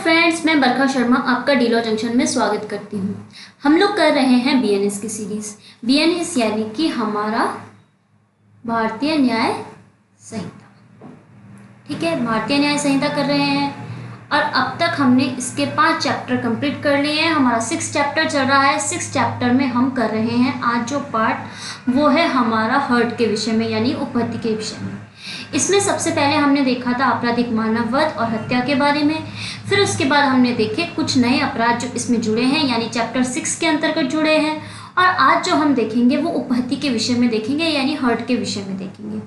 Friends, मैं बरखा शर्मा आपका डीलो junction में स्वागत करती हूँ। हम लोग कर रहे हैं बीएनएस की सीरीज़। बीएनएस यानी कि हमारा भारतीय न्याय संहिता। ठीक है, भारतीय न्याय संहिता कर रहे हैं और अब तक हमने इसके 5 चैप्टर कंप्लीट कर लिए हैं। हमारा 6 चैप्टर चल रहा है। 6 चैप्टर में हम कर रहे हैं आज जो पार्ट वो है हमारा हर्ट के विषय में यानी उपपत्ति के विषय में। इसमें सबसे पहले हमने देखा था आपराधिक मानववध और हत्या के बारे में। फिर उसके बाद हमने देखे कुछ नए अपराध जो इसमें जुड़े हैं यानी चैप्टर 6 के अंतर्गत जुड़े हैं। और आज जो हम देखेंगे वो उपपत्ति के विषय में देखेंगे यानी हर्ट के विषय में देखेंगे।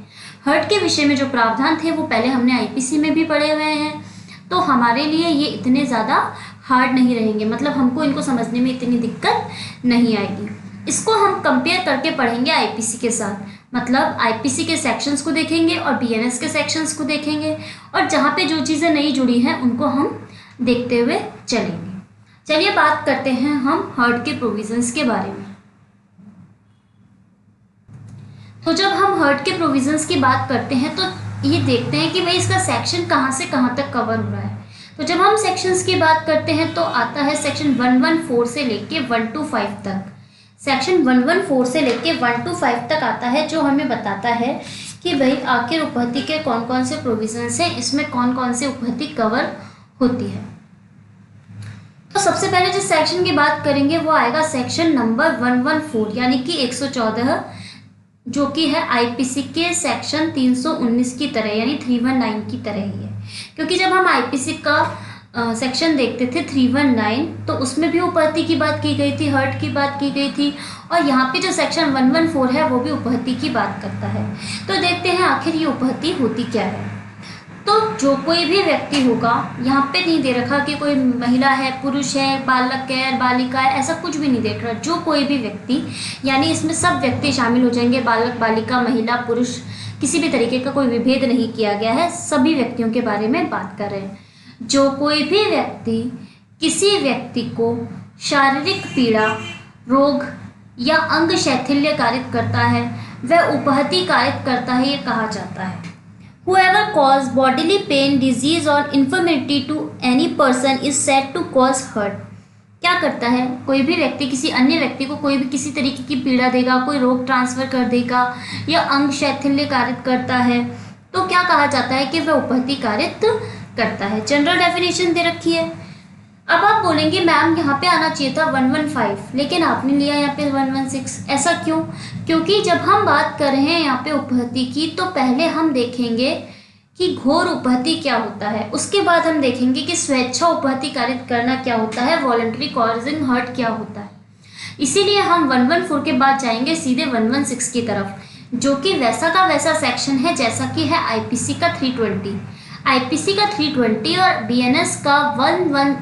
हर्ट के विषय में जो प्रावधान थे वो पहले हमने आईपीसी में भी पढ़े हुए हैं, तो हमारे लिए ये इतने ज़्यादा हार्ड नहीं रहेंगे, मतलब हमको इनको समझने में इतनी दिक्कत नहीं आएगी। इसको हम कंपेयर करके पढ़ेंगे आईपीसी के साथ, मतलब आईपीसी के सेक्शंस को देखेंगे और बीएनएस के सेक्शंस को देखेंगे और जहाँ पे जो चीज़ें नई जुड़ी हैं उनको हम देखते हुए चलेंगे। चलिए बात करते हैं हम हर्ट के प्रोविजंस के बारे में। तो जब हम हर्ट के प्रोविजंस की बात करते हैं तो ये देखते हैं कि भाई इसका सेक्शन कहाँ से कहाँ तक कवर हो रहा है। तो जब हम सेक्शंस की बात करते हैं तो आता है सेक्शन 114 से लेके 125 तक। सेक्शन 114 से लेके 125 तक आता है जो हमें बताता है कि भाई आखिर उपपत्ति के कौन कौन से प्रोविजंस हैं, इसमें कौन कौन से उपपत्ति कवर होती है। तो सबसे पहले जिस सेक्शन की बात करेंगे वो आएगा सेक्शन नंबर 114 यानी कि 114, जो कि है आईपीसी के सेक्शन 319 की तरह यानी 319 की तरह ही है। क्योंकि जब हम आईपीसी का सेक्शन देखते थे 319 तो उसमें भी उपपत्ति की बात की गई थी, हर्ट की बात की गई थी, और यहाँ पे जो सेक्शन 114 है वो भी उपपत्ति की बात करता है। तो देखते हैं आखिर ये उपपत्ति होती क्या है। तो जो कोई भी व्यक्ति होगा, यहाँ पे नहीं दे रखा कि कोई महिला है, पुरुष है, बालक है, बालिका है, ऐसा कुछ भी नहीं देख रहा। जो कोई भी व्यक्ति यानी इसमें सब व्यक्ति शामिल हो जाएंगे, बालक, बालिका, महिला, पुरुष, किसी भी तरीके का कोई विभेद नहीं किया गया है, सभी व्यक्तियों के बारे में बात कर रहे हैं। जो कोई भी व्यक्ति किसी व्यक्ति को शारीरिक पीड़ा, रोग या अंग शैथिल्य कारित करता है वह उपपत्ति कारित करता है, ये कहा जाता है। Whoever cause bodily pain, disease or infirmity to any person is said to cause hurt। क्या करता है, कोई भी व्यक्ति किसी अन्य व्यक्ति को कोई भी किसी तरीके की पीड़ा देगा, कोई रोग ट्रांसफर कर देगा या अंग शैथिल्य कारित करता है तो क्या कहा जाता है कि वह उपपत्ति कारित करता है। जनरल डेफिनेशन दे रखी है। अब आप बोलेंगे मैम यहाँ पे आना चाहिए था 115 लेकिन आपने लिया यहाँ पे 116, ऐसा क्यों? क्योंकि जब हम बात कर रहे हैं यहाँ पे उपपत्ति की तो पहले हम देखेंगे कि घोर उपपत्ति क्या होता है, उसके बाद हम देखेंगे कि स्वेच्छा उपपत्ति कारित करना क्या होता है, वॉलंटरी कॉजिंग हर्ट क्या होता है। इसीलिए हम 114 के बाद जाएंगे सीधे 116 की तरफ, जो कि वैसा का वैसा सेक्शन है जैसा कि है आईपीसी का 320। आईपीसी का 320 और बीएनएस का 116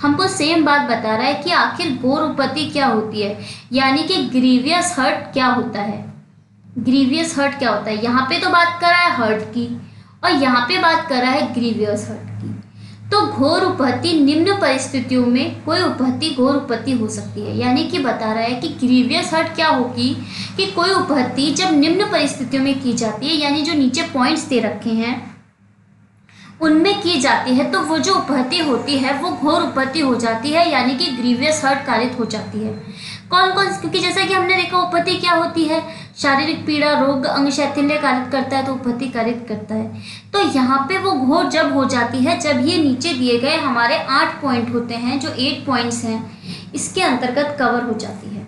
हमको सेम बात बता रहा है कि आखिर घोर उपपत्ति क्या होती है, यानी कि ग्रीवियस हर्ट क्या होता है। ग्रीवियस हर्ट क्या होता है, यहाँ पे तो बात कर रहा है हर्ट की और यहाँ पे बात कर रहा है ग्रीवियस हर्ट की। तो घोर उपपत्ति निम्न परिस्थितियों में कोई उपपत्ति घोर उपपत्ति हो सकती है, यानी कि बता रहा है कि ग्रीवियस हर्ट क्या होगी कि कोई उपपत्ति जब निम्न परिस्थितियों में की जाती है यानी जो नीचे पॉइंट्स दे रखे हैं उनमें की जाती है तो वो जो उपपत्ति होती है वो घोर उपपत्ति हो जाती है, यानी कि ग्रीवियस हर्ट कारित हो जाती है। कौन कौन, क्योंकि जैसा कि हमने देखा उपपत्ति क्या होती है, शारीरिक पीड़ा, रोग, अंग शैथिल्य कारित करता है तो उपपत्ति कारित करता है। तो यहाँ पे वो घोर जब हो जाती है जब ये नीचे दिए गए हमारे 8 पॉइंट होते हैं, जो 8 पॉइंट्स हैं इसके अंतर्गत कवर हो जाती है।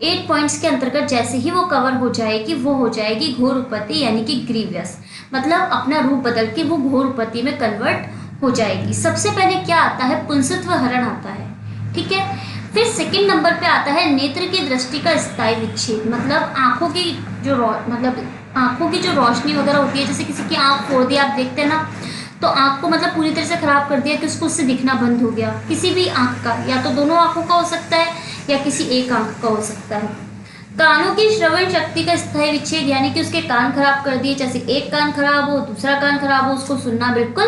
8 पॉइंट्स के अंतर्गत जैसे ही वो कवर हो जाएगी वो हो जाएगी घोर उपपत्ति यानी कि ग्रीवियस, मतलब अपना रूप बदल के वो घोर उपपत्ति में कन्वर्ट हो जाएगी। सबसे पहले क्या आता है, पुंसत्व हरण आता है, ठीक है। फिर सेकंड नंबर पे आता है नेत्र की दृष्टि का स्थायी विच्छेद, मतलब आंखों की जो रोशनी वगैरह होती है, जैसे किसी की आंख फोड़ दी, आप देखते हैं ना, तो आंख को मतलब पूरी तरह से खराब कर दिया कि उसको उससे दिखना बंद हो गया, किसी भी आंख का, या तो दोनों आंखों का हो सकता है या किसी एक आंख का हो सकता है। कानों की श्रवण शक्ति का स्थायी विच्छेद, यानी कि उसके कान खराब कर दिए, जैसे एक कान खराब हो, दूसरा कान खराब हो, उसको सुनना बिल्कुल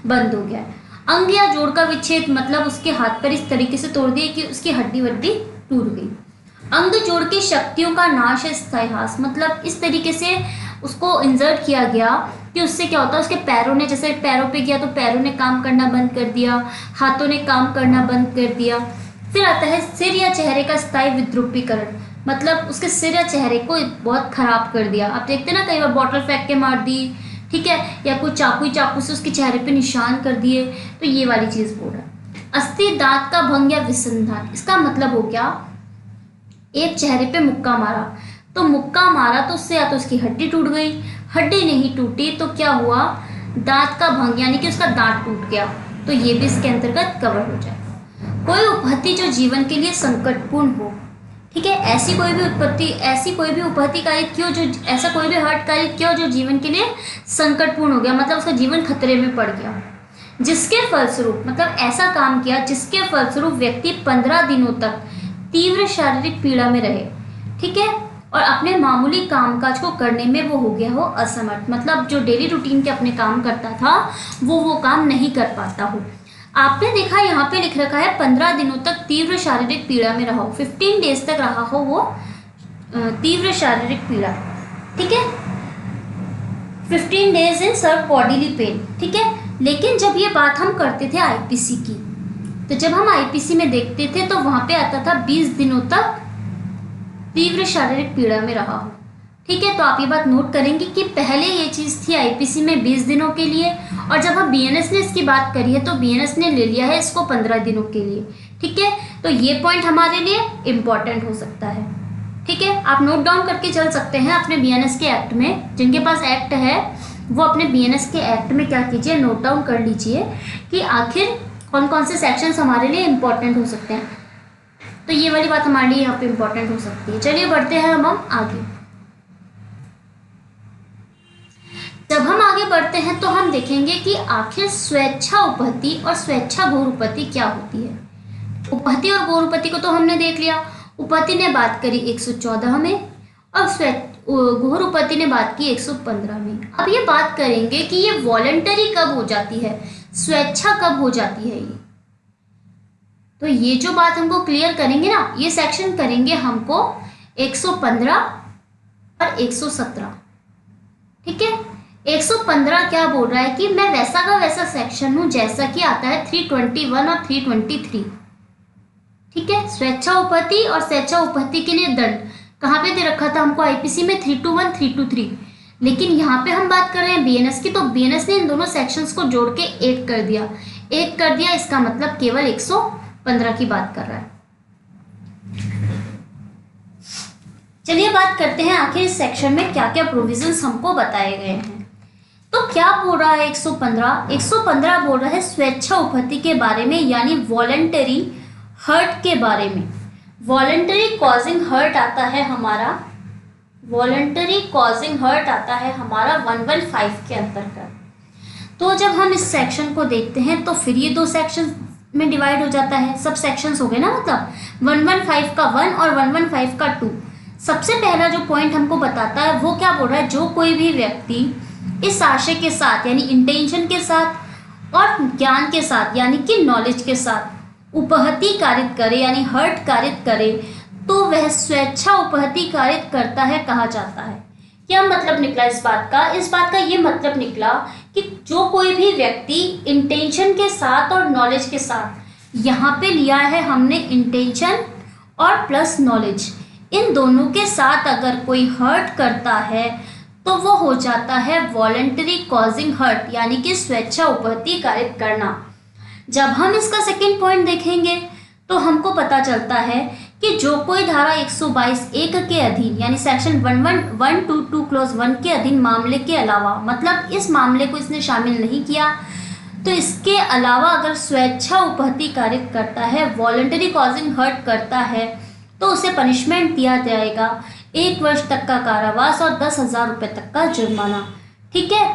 बंद हो गया। अंग या जोड़ का विच्छेद, मतलब उसके हाथ पर इस तरीके से तोड़ दिए कि उसकी हड्डी वड्डी टूट गई। अंग जोड़ की शक्तियों का नाश है, स्थायी ह्रास, मतलब इस तरीके से उसको इंसर्ट किया गया कि उससे क्या होता है, उसके पैरों ने, जैसे पैरों पे किया तो पैरों ने काम करना बंद कर दिया, हाथों ने काम करना बंद कर दिया। फिर आता है सिर या चेहरे का स्थायी विद्रुपीकरण, मतलब उसके सिर या चेहरे को बहुत खराब कर दिया। आप देखते हैं ना कई बार बॉटल फेंक के मार दी, ठीक है, या कोई चाकू से उसके चेहरे पे निशान कर दिए, तो ये वाली चीज बोल रहा है। अस्थि दांत का भंग या विसंधान, इसका मतलब हो गया एक चेहरे पे मुक्का मारा, तो मुक्का मारा तो उससे या तो उसकी हड्डी टूट गई, हड्डी नहीं टूटी तो क्या हुआ, दांत का भंग यानी कि उसका दांत टूट गया, तो ये भी इसके अंतर्गत कवर हो जाए। कोई उपहति जो जीवन के लिए संकटपूर्ण हो, ठीक है, ऐसी कोई भी उपहति कारित क्यों, जो ऐसा कोई भी हर्ट कारित क्यों जो जीवन के लिए संकटपूर्ण हो गया, मतलब उसका जीवन खतरे में पड़ गया, जिसके फलस्वरूप, मतलब ऐसा काम किया जिसके फलस्वरूप व्यक्ति 15 दिनों तक तीव्र शारीरिक पीड़ा में रहे, ठीक है, और अपने मामूली कामकाज को करने में वो हो गया हो असमर्थ, मतलब जो डेली रूटीन के अपने काम करता था वो काम नहीं कर पाता हो। आपने देखा यहाँ पे लिख रखा है 15 दिनों तक तीव्र शारीरिक पीड़ा में रहा हो, 15 डेज तक रहा हो वो तीव्र शारीरिक पीड़ा, ठीक है, 15 days in severe bodily pain, ठीक है। लेकिन जब ये बात हम करते थे आईपीसी की, तो जब हम आईपीसी में देखते थे तो वहां पे आता था 20 दिनों तक तीव्र शारीरिक पीड़ा में रहा हो, ठीक है। तो आप ये बात नोट करेंगे कि पहले ये चीज़ थी आईपीसी में 20 दिनों के लिए, और जब हम बीएनएस ने इसकी बात करी है तो बीएनएस ने ले लिया है इसको 15 दिनों के लिए, ठीक है। तो ये पॉइंट हमारे लिए इम्पॉर्टेंट हो सकता है, ठीक है। आप नोट डाउन करके चल सकते हैं अपने बीएनएस के एक्ट में, जिनके पास एक्ट है वो अपने बीएनएस के एक्ट में क्या कीजिए, नोट डाउन कर लीजिए कि आखिर कौन कौन से सेक्शंस हमारे लिए इम्पॉर्टेंट हो सकते हैं। तो ये वाली बात हमारे लिए यहाँ पे इम्पोर्टेंट हो सकती है। चलिए बढ़ते हैं हम आगे। जब हम आगे बढ़ते हैं तो हम देखेंगे कि आखिर स्वेच्छा उपहति और स्वेच्छा घोर उपहति क्या होती है। उपहति और घोर उपहति को तो हमने देख लिया। उपहति ने बात करी 114 में और घोर उपहति ने बात की 115 में। अब ये बात करेंगे कि ये वॉलंटरी कब हो जाती है, स्वेच्छा कब हो जाती है। ये तो ये जो बात हमको क्लियर करेंगे ना, ये सेक्शन करेंगे हमको 115 और 117, ठीक है। 115 क्या बोल रहा है कि मैं वैसा का वैसा सेक्शन हूं जैसा कि आता है 321 और 323, ठीक है। स्वेच्छा उपहति और स्वेच्छा उपहति के लिए दंड कहाँ पे दे रखा था हमको आईपीसी में 321 323, लेकिन यहाँ पे हम बात कर रहे हैं बीएनएस की, तो बीएनएस ने इन दोनों सेक्शंस को जोड़ के एक कर दिया, इसका मतलब केवल 115 की बात कर रहा है। चलिए बात करते हैं आखिर इस सेक्शन में क्या क्या प्रोविजंस हमको बताए गए हैं। तो क्या बोल रहा है 115 बोल रहा है स्वेच्छा उपहति के बारे में, यानी वॉलंटरी हर्ट के बारे में। वॉलंटरी कॉजिंग हर्ट आता है हमारा, वॉलंटरी कॉजिंग हर्ट आता है हमारा 115 के अंतर्गत। तो जब हम इस सेक्शन को देखते हैं तो फिर ये दो सेक्शन में डिवाइड हो जाता है, सब सेक्शंस हो गए ना, मतलब 115 का 1 और 115 का 2। सबसे पहला जो पॉइंट हमको बताता है वो क्या बोल रहा है, जो कोई भी व्यक्ति इस आशय के साथ यानी इंटेंशन के साथ और ज्ञान के साथ यानी कि नॉलेज के साथ उपहति कारित करे यानी हर्ट कारित करे तो वह स्वेच्छा उपहति कारित करता है कहा जाता है। क्या मतलब निकला इस बात का ये मतलब निकला कि जो कोई भी व्यक्ति इंटेंशन के साथ और नॉलेज के साथ, यहाँ पे लिया है हमने इंटेंशन और प्लस नॉलेज, इन दोनों के साथ अगर कोई हर्ट करता है तो वो हो जाता है वॉलंटरी कॉजिंग हर्ट यानी कि स्वेच्छा उपहति कारित करना। जब हम इसका सेकंड पॉइंट देखेंगे तो हमको पता चलता है कि जो कोई धारा 122(1) के अधीन यानी सेक्शन 122 क्लॉज 1 के अधीन मामले के अलावा, मतलब इस मामले को इसने शामिल नहीं किया, तो इसके अलावा अगर स्वेच्छा उपहति कारित करता है, वॉलंटरी कॉजिंग हर्ट करता है, तो उसे पनिशमेंट दिया जाएगा 1 वर्ष तक का कारावास और 10,000 रुपये तक का जुर्माना, ठीक है।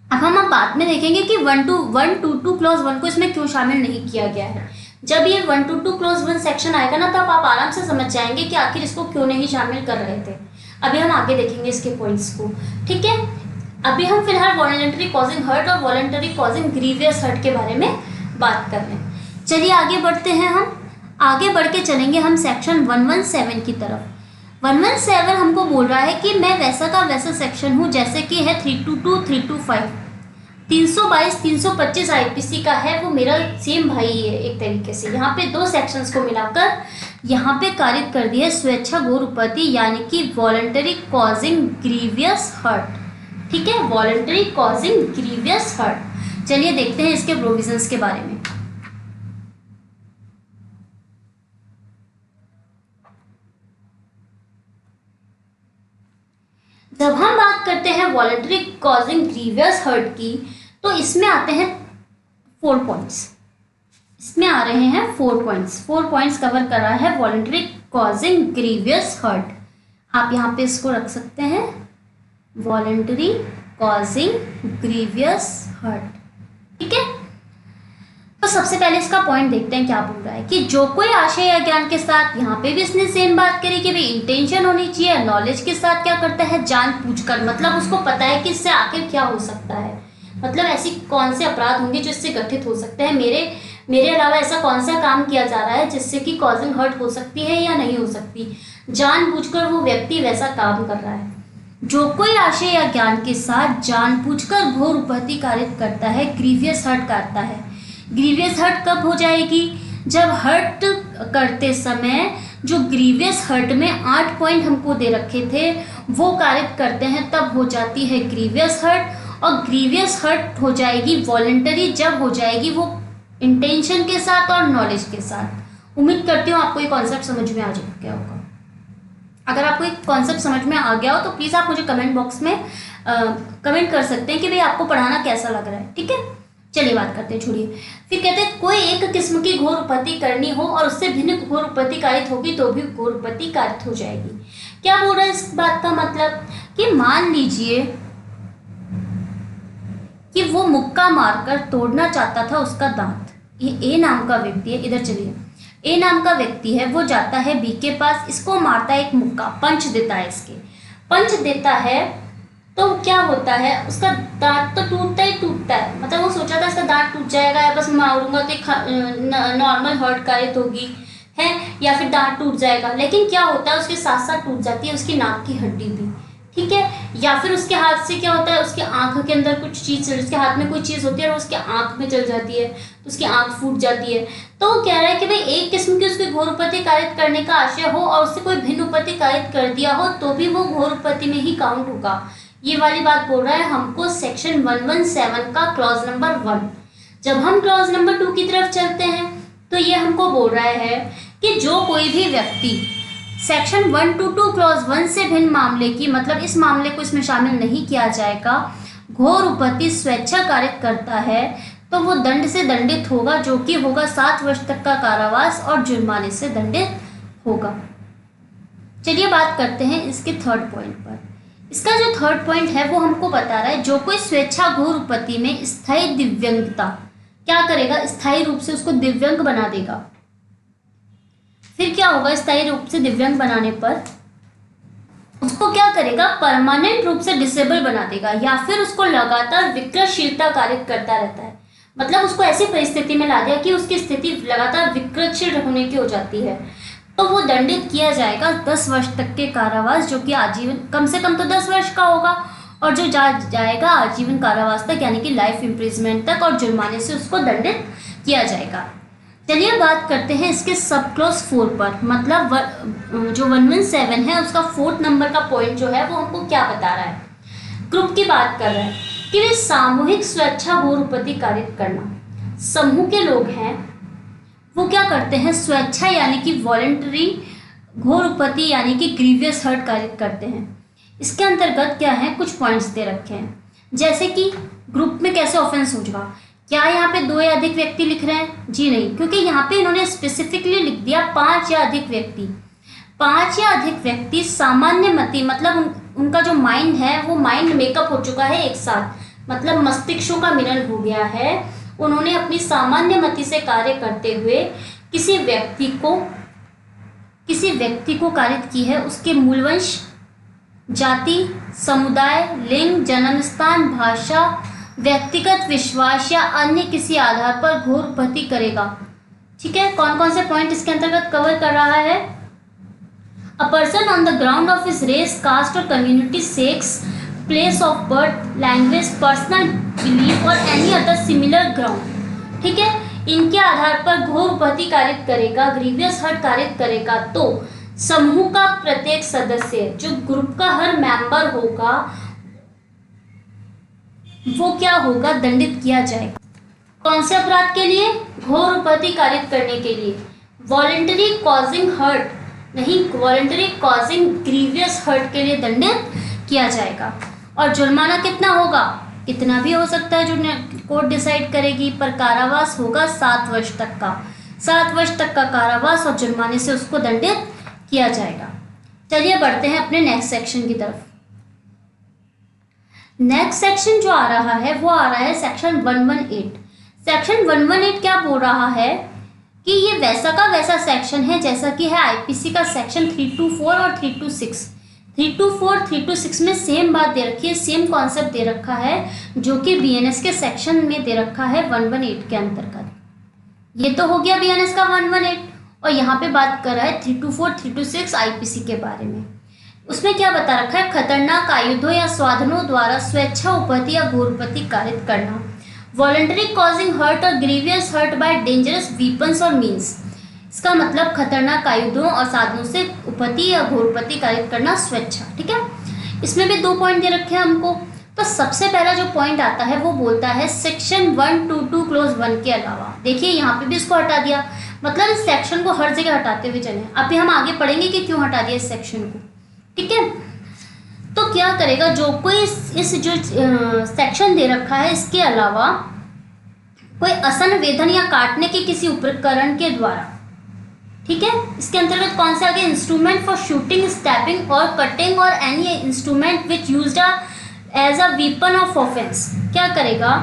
अब हम बाद में देखेंगे कि 122 क्लॉज 1 को इसमें क्यों शामिल नहीं किया गया है। जब ये 122 क्लॉज 1 सेक्शन आएगा ना, तो आप आराम से समझ जाएंगे कि आखिर इसको क्यों नहीं शामिल कर रहे थे। अभी हम आगे देखेंगे इसके पॉइंट्स को, ठीक है। अभी हम फिलहाल वॉलंटरी कॉजिंग हर्ट और वॉलंटरी कॉजिंग ग्रीवियस हर्ट के बारे में बात कर रहे हैं। चलिए आगे बढ़ते हैं, हम आगे बढ़ के चलेंगे हम सेक्शन 117 की तरफ। 117 हमको बोल रहा है कि मैं वैसा का वैसा सेक्शन हूँ जैसे कि है 322, 325, 322, 325 आईपीसी का है, वो मेरा सेम भाई है एक तरीके से। यहाँ पे दो सेक्शंस को मिलाकर यहाँ पे कारित कर दिया स्वेच्छा घोर उपपत्ति यानी कि वॉलंटरी कॉजिंग ग्रीवियस हर्ट। ठीक है, वॉलंटरी कॉजिंग ग्रीवियस हर्ट। चलिए देखते हैं इसके प्रोविजंस के बारे में। जब हम बात करते हैं वॉलंटरी कॉजिंग ग्रीवियस हर्ट की, तो इसमें आते हैं 4 पॉइंट्स। इसमें आ रहे हैं 4 पॉइंट्स। 4 पॉइंट्स कवर कर रहा है वॉलंटरी कॉजिंग ग्रीवियस हर्ट। आप यहाँ पे इसको रख सकते हैं, वॉलंटरी कॉजिंग ग्रीवियस हर्ट। ठीक है, तो सबसे पहले इसका पॉइंट देखते हैं क्या बोल रहा है कि जो कोई आशय या ज्ञान के साथ, यहाँ पे भी इसने सेम बात करी कि भाई इंटेंशन होनी चाहिए, नॉलेज के साथ क्या करता है, जानबूझकर, मतलब उसको पता है कि इससे आखिर क्या हो सकता है, मतलब ऐसी कौन से अपराध होंगे जो इससे गठित हो सकते हैं, मेरे अलावा ऐसा कौन सा काम किया जा रहा है जिससे कि कॉजिंग हर्ट हो सकती है या नहीं हो सकती, जानबूझकर वो व्यक्ति वैसा काम कर रहा है। जो कोई आशय या ज्ञान के साथ जानबूझकर घोर उपपत्ति कारित करता है, ग्रीवियस हर्ट करता है। ग्रीवियस हर्ट कब हो जाएगी, जब हर्ट करते समय जो ग्रीवियस हर्ट में 8 पॉइंट हमको दे रखे थे वो कारित करते हैं, तब हो जाती है ग्रीवियस हर्ट। और ग्रीवियस हर्ट हो जाएगी वॉलंटरी जब हो जाएगी वो इंटेंशन के साथ और नॉलेज के साथ। उम्मीद करती हूँ आपको ये कॉन्सेप्ट समझ में आ गया होगा। अगर आपको एक कॉन्सेप्ट समझ में आ गया हो तो प्लीज़ आप मुझे कमेंट बॉक्स में कमेंट कर सकते हैं कि भाई आपको पढ़ाना कैसा लग रहा है। ठीक है, चलिए बात करते हैं, छोड़िए। फिर कहते हैं कोई एक किस्म की घोर उपपत्ति करनी हो और उससे भिन्न घोर उपपत्ति कारित होगी तो भी घोर उपपत्ति कारित हो जाएगी। क्या बोल रहा है इस बात का मतलब कि मान लीजिए कि वो मुक्का मारकर तोड़ना चाहता था उसका दांत। ये ए नाम का व्यक्ति है, इधर चलिए, ए नाम का व्यक्ति है, वो जाता है बी के पास, इसको मारता है एक मुक्का, पंच देता है, इसके पंच देता है तो क्या होता है, उसका दांत तो टूटता ही टूटता है। मतलब वो सोचा था इसका दांत टूट जाएगा या बस मारूंगा तो नॉर्मल हर्ट कारित होगी है या फिर दांत टूट जाएगा, लेकिन क्या होता है उसके साथ साथ टूट जाती है उसकी नाक की हड्डी भी। ठीक है, या फिर उसके हाथ से क्या होता है, उसके आंख के अंदर कुछ चीज़, उसके हाथ में कोई चीज़ होती है और उसके आंख में चल जाती है तो उसकी आंख फूट जाती है। तो वो कह रहा है कि भाई एक किस्म की उसकी घोर उपपत्ति कारित करने का आशय हो और उससे कोई भिन्न उपपत्ति कारित कर दिया हो तो भी वो घोर उपपत्ति में ही काउंट होगा। ये वाली बात बोल रहा है हमको सेक्शन 117 का क्लॉज नंबर 1। जब हम क्लॉज नंबर 2 की तरफ चलते हैं तो ये हमको बोल रहा है कि जो कोई भी व्यक्ति सेक्शन 122 क्लॉज 1 से भिन्न मामले की, मतलब इस मामले को इसमें शामिल नहीं किया जाएगा, घोर उपपत्ति स्वेच्छा कारित करता है तो वो दंड से दंडित होगा, जो कि होगा 7 वर्ष तक का कारावास और जुर्माने से दंडित होगा। चलिए बात करते हैं इसके थर्ड पॉइंट पर। इसका जो थर्ड पॉइंट है वो हमको बता रहा है जो कोई स्वेच्छा घोर उपपत्ति में स्थायी दिव्यंगता क्या करेगा, स्थायी रूप से उसको दिव्यंग बना देगा। फिर क्या होगा, स्थायी रूप से दिव्यांग बनाने पर उसको क्या करेगा, परमानेंट रूप से डिसेबल बना देगा या फिर उसको लगातार विकृतशीलता कारित करता रहता है। मतलब उसको ऐसी परिस्थिति में ला दिया कि उसकी स्थिति लगातार विकृतशील होने की हो जाती है तो वो दंडित किया जाएगा 10 वर्ष तक के कारावास, जो कि आजीवन, कम से कम तो 10 वर्ष का होगा और जो जाएगा आजीवन कारावास तक यानी कि लाइफ इम्प्रिजमेंट तक, और जुर्माने से उसको दंडित किया जाएगा। चलिए बात करते हैं इसके सब क्लॉज 4 पर। मतलब जो 117 है उसका 4th नंबर का पॉइंट जो है वो हमको क्या बता रहा है, ग्रुप की बात कर रहा है कि वे सामूहिक स्वेच्छा घोर उपपत्ति कारित करना। समूह के लोग हैं वो क्या करते हैं, स्वेच्छा यानी कि वॉलंटरी घोर उपपत्ति यानी कि ग्रीवियस हर्ट कारित करते हैं। इसके अंतर्गत क्या है, कुछ पॉइंट्स दे रखे हैं, जैसे कि ग्रुप में कैसे ऑफेंस होगा। क्या यहाँ पे 2 या अधिक व्यक्ति लिख रहे हैं, जी नहीं, क्योंकि यहाँ पे इन्होंने स्पेसिफिकली लिख दिया 5 या अधिक व्यक्ति। 5 या अधिक व्यक्ति सामान्य मति, मतलब उनका जो माइंड है वो माइंड मेकअप हो चुका है एक साथ, मतलब मस्तिष्कों का मिलन हो गया है। उन्होंने अपनी सामान्य मति से कार्य करते हुए किसी व्यक्ति को कारित की है, उसके मूलवंश, जाति, समुदाय, लिंग, जन्म स्थान, भाषा, व्यक्तिगत विश्वास या अन्य किसी आधार पर घोर उपपत्ति करेगा। ठीक है, कौन कौन से पॉइंट इसके अंतर्गत कवर कर रहा है, a person on the ground of his race, caste और community, sex, place of birth, language, personal belief और एनी अदर सिमिलर ग्राउंड, ठीक है, इनके आधार पर घोर उपहति कारित करेगा, ग्रीवियस हर्ट कारित करेगा, तो समूह का प्रत्येक सदस्य, जो ग्रुप का हर मेंबर होगा, वो क्या होगा, दंडित किया जाएगा। कौन से अपराध के लिए? घोर उपहति कारित करने के लिए। वॉलेंटरी कॉजिंग हर्ट नहीं, वॉलेंटरी कॉजिंग ग्रीवियस हर्ट के लिए दंडित किया जाएगा। और जुर्माना कितना होगा? कितना भी हो सकता है जो कोर्ट डिसाइड करेगी, पर कारावास होगा 7 वर्ष तक का। 7 वर्ष तक का कारावास और जुर्माने से उसको दंडित किया जाएगा। चलिए बढ़ते हैं अपने नेक्स्ट सेक्शन की तरफ। नेक्स्ट सेक्शन जो आ रहा है वो आ रहा है सेक्शन 118। सेक्शन 118 क्या बोल रहा है कि ये वैसा का वैसा सेक्शन है जैसा कि है आईपीसी का सेक्शन 324 और 326। 324, 326 में सेम बात दे रखी है, सेम कॉन्सेप्ट दे रखा है जो कि बीएनएस के सेक्शन में दे रखा है 118 के अंतर्गत। ये तो हो गया बीएनएस का 118 और यहाँ पे बात कर रहा है 324, 326 आईपीसी के बारे में। उसमें क्या बता रखा है? खतरनाक आयुधों या साधनों द्वारा स्वेच्छा उपहति या घोर उपहति कारित करना, वॉलंटरी कॉजिंग हर्ट और grievous hurt by dangerous weapons और मीन्स। इसका मतलब खतरनाक आयुधों और साधनों से उपहति या घोर उपहति कारित करना स्वेच्छा, ठीक है। इसमें भी 2 पॉइंट दे रखे हैं हमको। तो सबसे पहला जो पॉइंट आता है वो बोलता है सेक्शन 122 क्लोज 1 के अलावा। देखिए यहाँ पे भी इसको हटा दिया, मतलब इस सेक्शन को हर जगह हटाते हुए चले। अभी हम आगे पढ़ेंगे कि क्यों हटा दिया इस सेक्शन को, ठीक है। तो क्या करेगा, जो कोई इस जो सेक्शन दे रखा है इसके अलावा कोई असन वेधन या काटने के किसी उपकरण के द्वारा, ठीक है। इसके अंतर्गत कौन से आगे? इंस्ट्रूमेंट फॉर शूटिंग, स्टैबिंग और कटिंग और any instrument which used as a weapon of offence. क्या करेगा,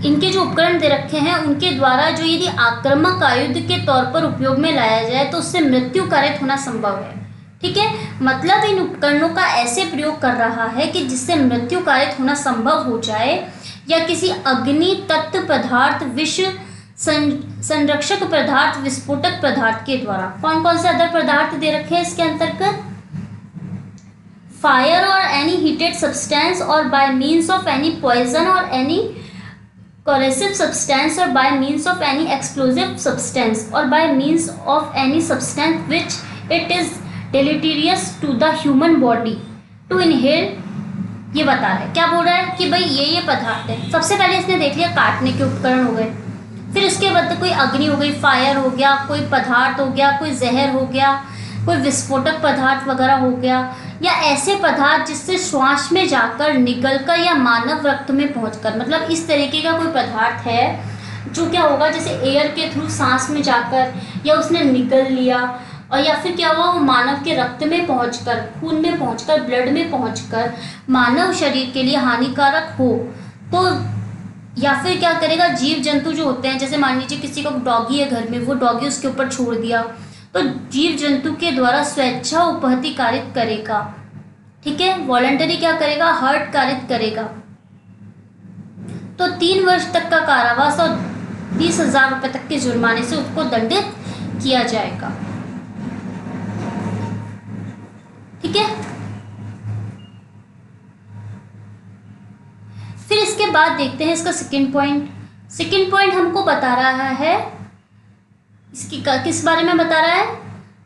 इनके जो उपकरण दे रखे हैं उनके द्वारा जो यदि आक्रामक आयुध के तौर पर उपयोग में लाया जाए तो उससे मृत्यु कारित होना संभव है, ठीक है। मतलब इन उपकरणों का ऐसे प्रयोग कर रहा है कि जिससे मृत्यु कारित होना संभव हो जाए, या किसी अग्नि तत्व पदार्थ, विष संरक्षक पदार्थ, विस्फोटक पदार्थ के द्वारा। कौन कौन से अदर पदार्थ दे रखे हैं इसके अंतर्गत? फायर और एनी हीटेड सब्सटेंस और by means of any poison और any corrosive substance or by means of any explosive substance or by means of any substance which it is deleterious to the human body to inhale। ये बता रहा है, क्या बोल रहा है कि भाई ये पदार्थ है। सबसे पहले इसने देख लिया काटने के उपकरण हो गए, फिर इसके बाद कोई अग्नि हो गई, फायर हो गया, कोई पदार्थ हो गया, कोई जहर हो गया, कोई विस्फोटक पदार्थ वगैरह हो गया, या ऐसे पदार्थ जिससे श्वास में जाकर, निगलकर या मानव रक्त में पहुंचकर, मतलब इस तरीके का कोई पदार्थ है जो क्या होगा, जैसे एयर के थ्रू सांस में जाकर या उसने निगल लिया, और या फिर क्या हुआ, वो मानव के रक्त में पहुंचकर, खून में पहुंचकर, ब्लड में पहुंचकर मानव शरीर के लिए हानिकारक हो। तो या फिर क्या करेगा, जीव जंतु जो होते हैं, जैसे मान लीजिए किसी को डॉगी है घर में, वो डॉगी उसके ऊपर छोड़ दिया, तो जीव जंतु के द्वारा स्वेच्छा उपहति कारित करेगा, ठीक है। वॉलंटरी क्या करेगा, हर्ट कारित करेगा, तो 3 वर्ष तक का कारावास और 20,000 रुपए तक के जुर्माने से उसको दंडित किया जाएगा, ठीक है। फिर इसके बाद देखते हैं इसका सेकंड पॉइंट। सेकंड पॉइंट हमको बता रहा है, इसकी किस बारे में बता रहा है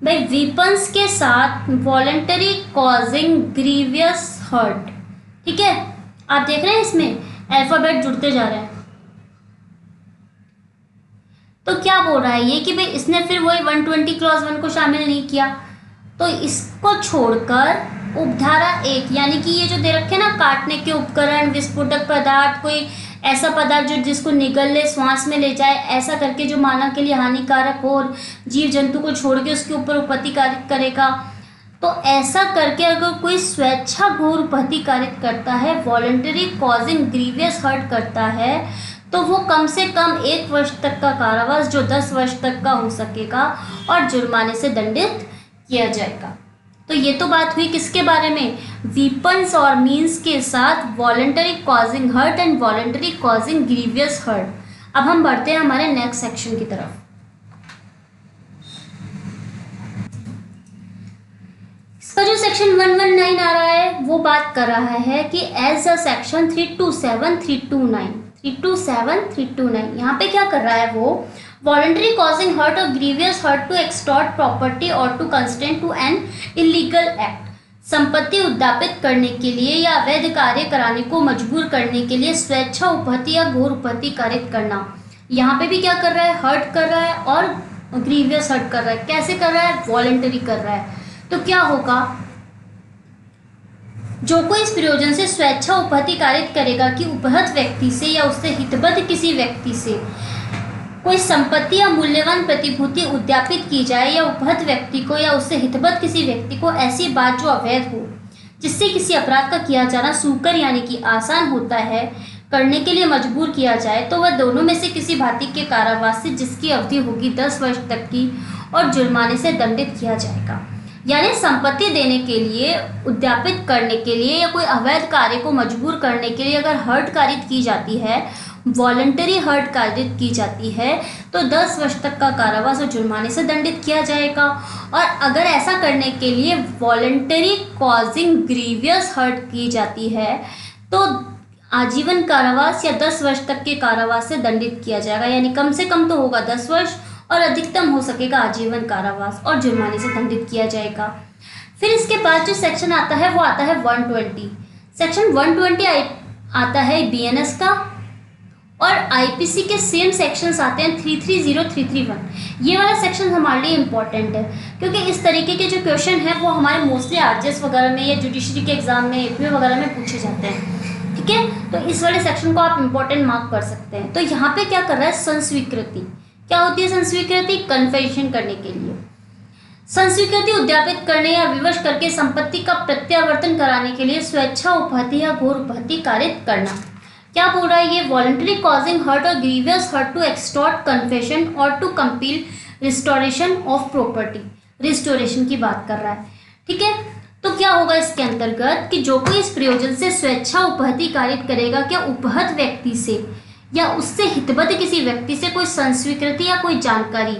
भाई, वीपन्स के साथ वॉलंटरी कॉजिंग ग्रीवियस हर्ट, ठीक है। आप देख रहे हैं इसमें अल्फाबेट जुड़ते जा रहे हैं। तो क्या बोल रहा है ये कि भाई इसने फिर वही 120 क्लॉज 1 को शामिल नहीं किया, तो इसको छोड़कर उपधारा 1 यानी कि ये जो दे रखे ना, काटने के उपकरण, विस्फोटक पदार्थ, कोई ऐसा पदार्थ जो जिसको निगल ले, श्वास में ले जाए, ऐसा करके जो मानव के लिए हानिकारक हो और जीव जंतु को छोड़ के उसके ऊपर उपहति कारित करेगा। तो ऐसा करके अगर कोई स्वेच्छा घोर उपहति कारित करता है, वॉलंटरी कॉजिंग ग्रीवियस हर्ट करता है, तो वो कम से कम 1 वर्ष तक का कारावास जो 10 वर्ष तक का हो सकेगा और जुर्माने से दंडित किया जाएगा। तो ये तो बात हुई किसके बारे में, वीपन्स और मीन्स के साथ voluntary causing hurt and voluntary causing grievous hurt. अब हम बढ़ते हैं हमारे नेक्स्ट सेक्शन की तरफ। इसका जो सेक्शन 119 आ रहा है वो बात कर रहा है कि एज अ सेक्शन 327 यहाँ पे क्या कर रहा है वो, वॉलंटरी कॉजिंग हर्ट और grievous hurt to extort property और to constrain to an illegal act, संपत्ति उद्यापित करने के लिए या अवैध कार्य कराने को मजबूर करने के लिए स्वेच्छा उपहति या घोर उपहति कारित करना। यहाँ पे भी क्या कर रहा है, हर्ट कर रहा है और ग्रीवियस हर्ट कर रहा है। कैसे कर रहा है, वॉलंटरी कर रहा है। तो क्या होगा, जो कोई इस प्रयोजन से स्वेच्छा उपहति कारित करेगा कि उपहत व्यक्ति से या उससे हितबद्ध किसी व्यक्ति से कोई संपत्ति या मूल्यवान प्रतिभूति उद्यापित की जाए या उपहत व्यक्ति को या उससे हितबद्ध किसी व्यक्ति को ऐसी बात जो अवैध हो, जिससे किसी अपराध का किया जाना सूकर यानी कि आसान होता है, करने के लिए मजबूर किया जाए, तो वह दोनों में से किसी भांति के कारावास से जिसकी अवधि होगी 10 वर्ष तक की और जुर्माने से दंडित किया जाएगा। यानी संपत्ति देने के लिए, उद्यापित करने के लिए या कोई अवैध कार्य को मजबूर करने के लिए अगर हर्ट कारित की जाती है, वॉलंटरी हर्ट कारित की जाती है, तो 10 वर्ष तक का कारावास और जुर्माने से दंडित किया जाएगा। और अगर ऐसा करने के लिए वॉलंटरी कॉजिंग ग्रीवियस हर्ट की जाती है तो आजीवन कारावास या 10 वर्ष तक के कारावास से दंडित किया जाएगा। यानी कम से कम तो होगा 10 वर्ष और अधिकतम हो सकेगा आजीवन कारावास और जुर्माने से दंडित किया जाएगा। फिर इसके बाद जो सेक्शन आता है वो आता है 120। सेक्शन 120 आता है बीएनएस का और आईपीसी के सेम सेक्शंस आते हैं 330, 331। ये वाला सेक्शन हमारे लिए इम्पॉर्टेंट है क्योंकि इस तरीके के जो क्वेश्चन है वो हमारे मोस्टली आरजीएस वगैरह में या जुडिशरी के एग्जाम में, एपीओ वगैरह में पूछे जाते हैं। ठीक है, तो इस वाले सेक्शन को आप इम्पोर्टेंट मार्क कर सकते हैं। तो यहाँ पे क्या कर रहा है, संस्वीकृति। क्या होती है संस्वीकृति, कन्फेशन करने के लिए। संस्वीकृति उद्यापित करने या विवश करके संपत्ति का प्रत्यावर्तन कराने के लिए स्वेच्छा उपहति या घोर उपहति कारित करना। क्या बोल रहा है ये, वॉलंटरी कॉजिंग हर्ट और grievous hurt to extort confession और to compel restoration of property. Restoration की बात कर रहा है। ठीक है, तो क्या होगा इसके अंतर्गत कि जो कोई इस प्रयोजन से स्वेच्छा उपहति कारित करेगा, क्या उपहत व्यक्ति से या उससे हितबद्ध किसी व्यक्ति से कोई संस्वीकृति या कोई जानकारी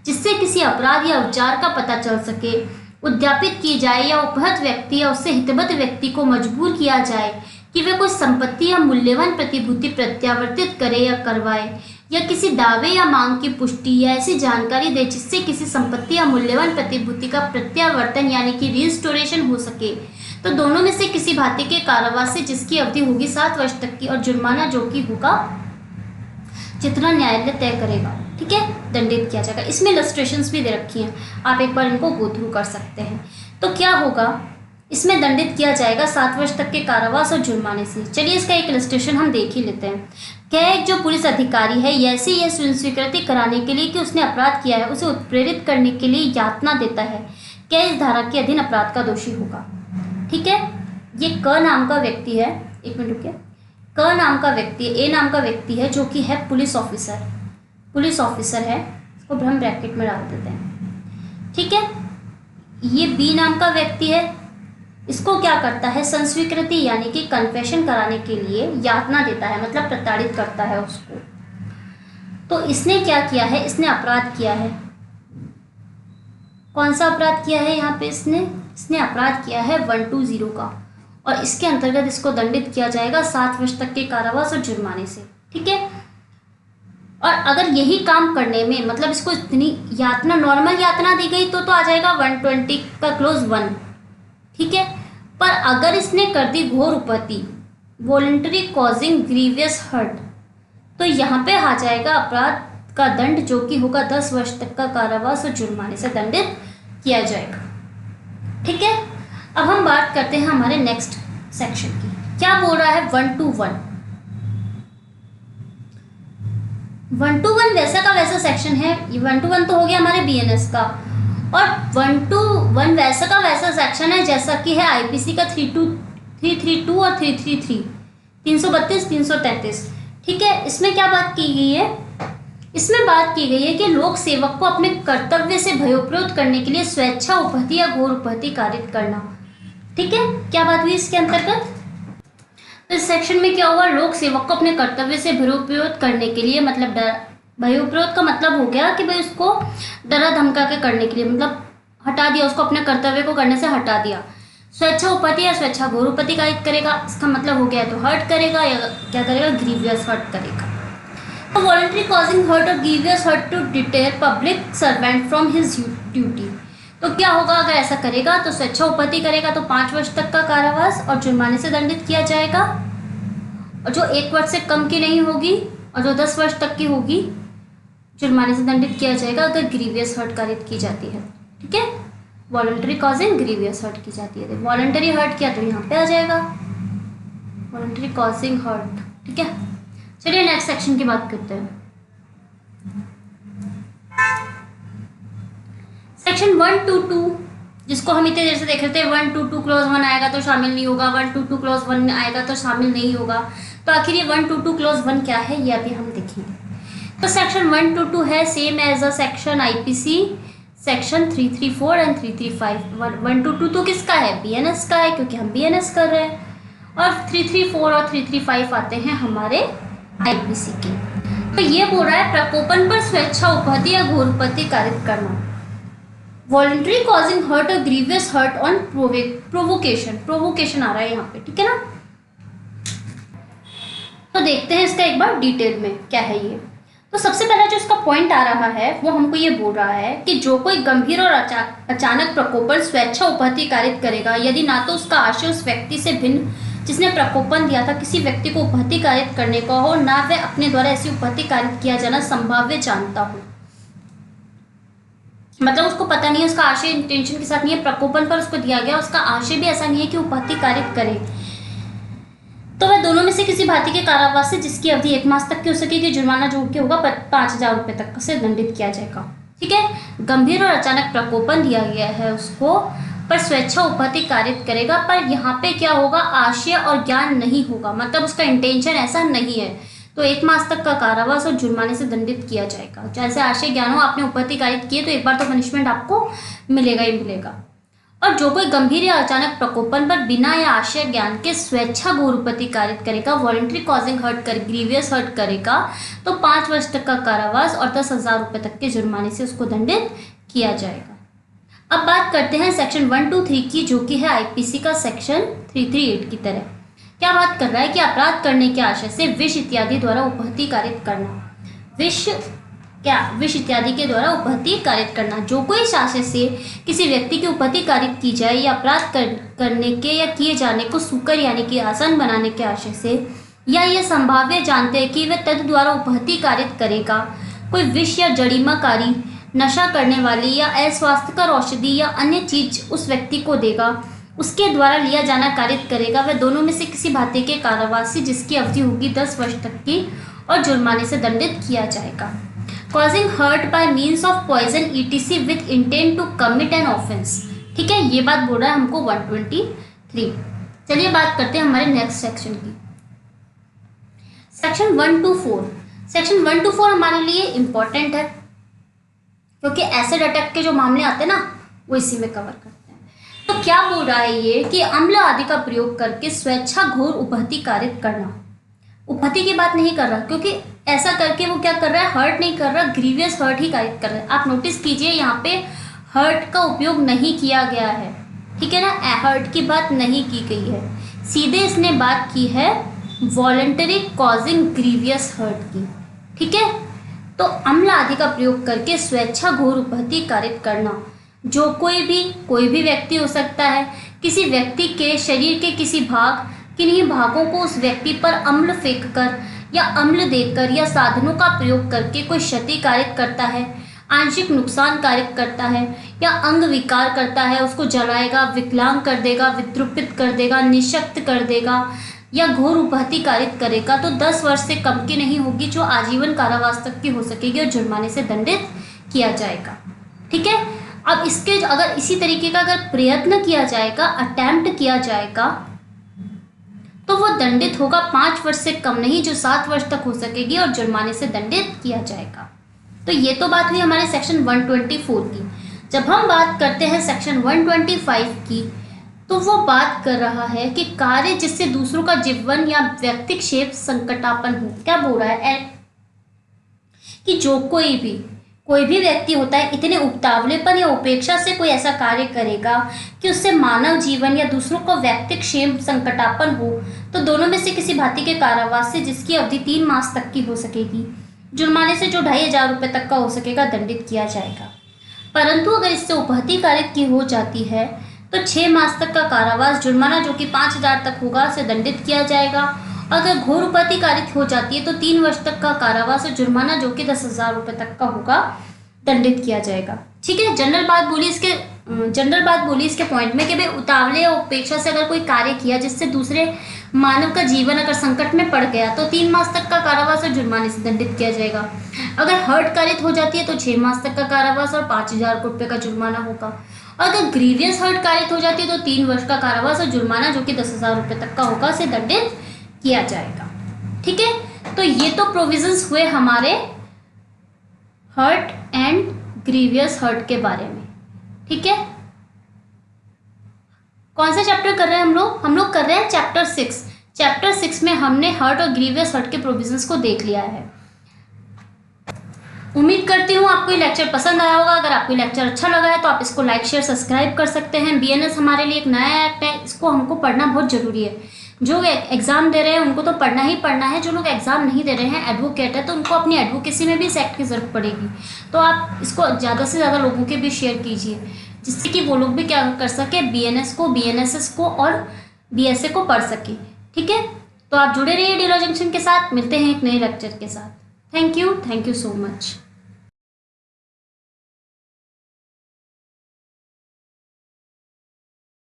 जिससे किसी अपराध या उपचार का पता चल सके उद्यापित की जाए या उपहत व्यक्ति या उससे हितबद्ध व्यक्ति को मजबूर किया जाए कि वे कोई संपत्ति या मूल्यवान प्रतिभूति प्रत्यावर्तित करे या करवाए या किसी दावे या मांग की पुष्टि या ऐसी जानकारी दे जिससे किसी संपत्ति या मूल्यवान प्रतिभूति का प्रत्यावर्तन यानी कि रिस्टोरेशन हो सके, तो दोनों में से किसी भांति के कारावास से जिसकी अवधि होगी 7 वर्ष तक की और जुर्माना जो कि होगा जितना न्यायालय तय करेगा, ठीक है, दंडित किया जाएगा। इसमें इलस्ट्रेशंस भी दे रखी हैं, आप एक बार इनको गो थ्रू कर सकते हैं। तो क्या होगा, इसमें दंडित किया जाएगा 7 वर्ष तक के कारावास और जुर्माने से। चलिए इसका एक इलस्ट्रेशन हम देख ही लेते हैं। क्या एक जो पुलिस अधिकारी है ऐसे यह स्वीकृति कराने के लिए कि उसने अपराध किया है उसे उत्प्रेरित करने के लिए यातना देता है, क्या इस धारा के अधीन अपराध का दोषी होगा। ठीक है, ये क नाम का व्यक्ति है, एक मिनट रुकिए, क नाम का व्यक्ति, ए नाम का व्यक्ति है जो कि है पुलिस ऑफिसर है, इसको हम ब्रैकेट में डाल देते हैं। ठीक है, ये बी नाम का व्यक्ति है, इसको क्या करता है, संस्वीकृति यानी कि कन्फेशन कराने के लिए यातना देता है, मतलब प्रताड़ित करता है उसको। तो इसने क्या किया है, इसने अपराध किया है। कौन सा अपराध किया है यहाँ पे, इसने अपराध किया है 120 का, और इसके अंतर्गत इसको दंडित किया जाएगा 7 वर्ष तक के कारावास और जुर्माने से। ठीक है, और अगर यही काम करने में मतलब इसको इतनी यातना, नॉर्मल यातना दी गई तो आ जाएगा 120 का क्लोज 1। ठीक है, पर अगर इसने कर दी घोर उपहति, वॉलंटरी कॉजिंग ग्रीवियस हर्ट, तो यहाँ पे आ जाएगा अपराध का दंड जो कि होगा 10 वर्ष तक का कारावास और जुर्माने से दंडित किया जाएगा। ठीक है, अब हम बात करते हैं हमारे नेक्स्ट सेक्शन की। क्या बोल रहा है, 121। 121 वैसा का वैसा सेक्शन है। ये 121 तो हो गया हमारे बीएनएस का, और 121 वैसा का वैसा सेक्शन है जैसा कि है आईपीसी का 332 और 333, 332, 333। ठीक है, इसमें क्या बात की गई है, इसमें बात की गई है कि लोक सेवक को अपने कर्तव्य से भयोप्रोत करने के लिए स्वेच्छा उपहति या घोर उपहति कारित करना। ठीक है, क्या बात हुई इसके अंतर्गत, तो इस सेक्शन में क्या हुआ, लोक सेवक को अपने कर्तव्य से भयोप्रोत करने के लिए, मतलब भयोप्रोत का मतलब हो गया कि भाई उसको डरा धमका के करने के लिए, मतलब हटा दिया, उसको अपने कर्तव्य को करने से हटा दिया। स्वेच्छा उपपत्ति या स्वेच्छा घोर उपपत्ति कारित करेगा, इसका मतलब हो गया तो हर्ट करेगा या क्या करेगा, ग्रीवियस हर्ट करेगा। तो वॉलंटरी कॉजिंग हर्ट और grievous hurt to deter public servant from his duty. तो क्या होगा अगर ऐसा करेगा, तो स्वेच्छा उपपत्ति करेगा तो 5 वर्ष तक का कारावास और जुर्माने से दंडित किया जाएगा, और जो 1 वर्ष से कम की नहीं होगी और जो 10 वर्ष तक की होगी जुर्माने से दंडित किया जाएगा अगर ग्रीवियस हर्ट कारित की जाती है। ठीक है, वॉलंटरी कॉजिंग ग्रीवियस हर्ट की जाती है। वॉलंटरी हर्ट किया तो यहाँ पे आ जाएगा वॉलंटरी कॉजिंग हर्ट। ठीक है, चलिए नेक्स्ट सेक्शन की बात करते हैं। सेक्शन 122 जिसको हम इतने देर से देख रहे थे, 122 क्लॉज 1 आएगा तो शामिल नहीं होगा, 122 क्लॉज 1 आएगा तो शामिल नहीं होगा। तो आखिर ये 122 क्लॉज 1 क्या है ये अभी हम देखेंगे। तो सेक्शन 122 है same as a section IPC section 334 and 335। 122 तो किसका है, बीएनएस का है, क्योंकि हम बीएनएस कर रहे हैं, और 334 और 335 आते हैं हमारे आईपीसी के। तो ये बोल रहा है प्रकोपन पर स्वेच्छा उपपत्ति या घोर उपपत्ति कारित करना, वॉलंटरी कॉजिंग हर्ट और ग्रीवियस हर्ट ऑन प्रोवोकेशन आ रहा है यहाँ पे। ठीक है ना, तो देखते हैं इसका एक बार डिटेल में क्या है ये। तो सबसे पहला जो इसका पॉइंट आ रहा है वो हमको ये बोल रहा है कि जो कोई गंभीर और अचानक प्रकोपन स्वेच्छा उपपत्ति कारित करेगा, यदि ना तो उसका आशय उस व्यक्ति से भिन्न जिसने प्रकोपन दिया था किसी व्यक्ति को उपपत्ति कारित करने का हो, ना वह अपने द्वारा ऐसी उपपत्ति कारित किया जाना संभाव्य जानता हो। मतलब उसको पता नहीं है, उसका आशय इंटेंशन के साथ नहीं है, प्रकोपन पर उसको दिया गया, उसका आशय भी ऐसा नहीं है कि उपपत्ति कारित करे, तो वह दोनों में से किसी भांति के कारावास से जिसकी अवधि 1 मास तक की हो सकेगी, जुर्माना जोड़ के होगा 5,000 रुपये तक से दंडित किया जाएगा। ठीक है, गंभीर और अचानक प्रकोपन दिया गया है उसको, पर स्वेच्छा उपपत्ति कारित करेगा, पर यहाँ पे क्या होगा, आशय और ज्ञान नहीं होगा, मतलब उसका इंटेंशन ऐसा नहीं है, तो 1 मास तक का कारावास और जुर्माने से दंडित किया जाएगा। जैसे आशय ज्ञान हो, आपने उपपत्ति कारित किए तो एक बार तो पनिशमेंट आपको मिलेगा ही मिलेगा। और जो कोई गंभीर या अचानक प्रकोपन पर बिना या आशय ज्ञान के स्वेच्छा घोर उपपत्ति कारित करेगा, वॉलंटरी कॉजिंग हर्ट कर ग्रीवियस हर्ट करेगा, तो 5 वर्ष तक का कारावास और 10,000 रुपये तक के जुर्माने से उसको दंडित किया जाएगा। अब बात करते हैं सेक्शन 123 की, जो कि है आईपीसी का सेक्शन 338 की तरह। क्या बात कर रहा है कि अपराध करने के आशय से विष इत्यादि द्वारा उपहति कारित करना, विष इत्यादि के द्वारा उपहति कारित करना। जो कोई इस आशय से किसी व्यक्ति की उपहति कारित की जाए या अपराध करने के या किए जाने को सुकर यानी कि आसान बनाने के आशय से, या यह संभाव्य जानते हैं कि वह तद द्वारा उपहति कारित करेगा, कोई विष या जड़ीमाकारी नशा करने वाली या अस्वास्थ्यकर औषधि या अन्य चीज उस व्यक्ति को देगा, उसके द्वारा लिया जाना कारित करेगा, वह दोनों में से किसी भांति के कारावास जिसकी अवधि होगी 10 वर्ष तक की और जुर्माने से दंडित किया जाएगा। Causing hurt by means of poison etc with intent to commit an offence. ठीक है, ये बात बोल रहा है हमको 123। चलिए बात करते हैं हमारे नेक्स्ट सेक्शन की, सेक्शन 124। सेक्शन 124 हमारे लिए इंपॉर्टेंट है क्योंकि एसिड अटैक के जो मामले आते हैं ना वो इसी में कवर करते हैं। तो क्या बोल रहा है ये कि अम्ल आदि का प्रयोग करके स्वेच्छा घोर उपहति कारित करना, उपहति की बात नहीं कर रहा, क्योंकि ऐसा करके वो क्या कर रहा है, हर्ट नहीं कर रहा, ग्रीवियस हर्ट ही कारित कर रहा है। आप नोटिस कीजिए यहाँ पे हर्ट का उपयोग नहीं किया गया है, ठीक है ना, हर्ट की बात नहीं की गई है, सीधे इसने बात की है वॉलंटरी कॉजिंग ग्रीवियस हर्ट की। ठीक है, तो अम्ल आदि का प्रयोग करके स्वेच्छा घोर उपहति कारित करना, जो कोई भी व्यक्ति हो सकता है, किसी व्यक्ति के शरीर के किसी भाग किन्हीं भागों को उस व्यक्ति पर अम्ल फेंककर या अम्ल देकर या साधनों का प्रयोग करके कोई क्षति कारित करता है, आंशिक नुकसान कारित करता है या अंग विकार करता है, उसको जलाएगा, विकलांग कर देगा, विद्रुपित कर देगा, निशक्त कर देगा या घोर उपहति कारित करेगा, तो 10 वर्ष से कम की नहीं होगी, जो आजीवन कारावास तक की हो सकेगी और जुर्माने से दंडित किया जाएगा। ठीक है, अब इसके अगर इसी तरीके का अगर प्रयत्न किया जाएगा, अटेम्प्ट किया जाएगा, तो वो दंडित होगा 5 वर्ष से कम नहीं, जो 7 वर्ष तक हो सकेगी और जुर्माने से दंडित किया जाएगा। तो ये तो बात हुई हमारे सेक्शन 124 की। जब हम बात करते हैं सेक्शन 125 की, तो वो बात कर रहा है कि कार्य जिससे दूसरों का जीवन या व्यक्तिक्षेप संकटापन्न हो। क्या बोल रहा है कि जो कोई कोई भी व्यक्ति होता है इतने उतावलेपन या उपेक्षा से कोई ऐसा कार्य करेगा कि उससे मानव जीवन या दूसरों को व्यक्तिगत क्षेम संकटापन्न हो, तो दोनों में से किसी भांति के कारावास से जिसकी अवधि 3 मास तक की हो सकेगी, जुर्माने से जो 2500 रुपये तक का हो सकेगा, दंडित किया जाएगा। परंतु अगर इससे उपहति कारित की हो जाती है तो 6 मास तक का कारावास, जुर्माना जो कि 5000 तक होगा, से दंडित किया जाएगा। अगर घोर उपहति कारित हो जाती है तो 3 वर्ष तक का कारावास और जुर्माना जो कि 10,000 रुपये तक का होगा, दंडित किया जाएगा। ठीक है। जनरल बात बोली इसके पॉइंट में कि भाई उतावले या उपेक्षा से अगर कोई कार्य किया जिससे दूसरे मानव का जीवन अगर संकट में पड़ गया तो 3 मास तक का कारावास और जुर्माने से दंडित किया जाएगा। अगर हर्ट कारित हो जाती है तो 6 मास तक का कारावास और 5,000 रुपये का जुर्माना होगा। और अगर ग्रीवियस हर्ट कारित हो जाती है तो 3 वर्ष का कारावास और जुर्माना जो कि 10,000 रुपये तक का होगा, से दंडित किया जाएगा। ठीक है। तो ये तो प्रोविजंस हुए हमारे हर्ट एंड ग्रीवियस हर्ट के बारे में। ठीक है। कौन सा चैप्टर कर रहे हैं हम लोग कर रहे हैं चैप्टर 6। चैप्टर 6 में हमने हर्ट और ग्रीवियस हर्ट के प्रोविजंस को देख लिया है। उम्मीद करती हूँ आपको ये लेक्चर पसंद आया होगा। अगर आपको लेक्चर अच्छा लगा है तो आप इसको लाइक शेयर सब्सक्राइब कर सकते हैं। बीएनएस हमारे लिए एक नया एक्ट है, इसको हमको पढ़ना बहुत जरूरी है। जो एग्जाम दे रहे हैं उनको तो पढ़ना ही पढ़ना है। जो लोग एग्जाम नहीं दे रहे हैं, एडवोकेट है, तो उनको अपनी एडवोकेसी में भी इस एक्ट की जरूरत पड़ेगी। तो आप इसको ज़्यादा से ज़्यादा लोगों के भी शेयर कीजिए, जिससे कि वो लोग भी क्या कर सके, बीएनएस को, बीएनएसएस को और बीएसए को पढ़ सके। ठीक है। तो आप जुड़े रहिए डी लॉ जंक्शन के साथ। मिलते हैं एक नए लेक्चर के साथ। Thank you so much.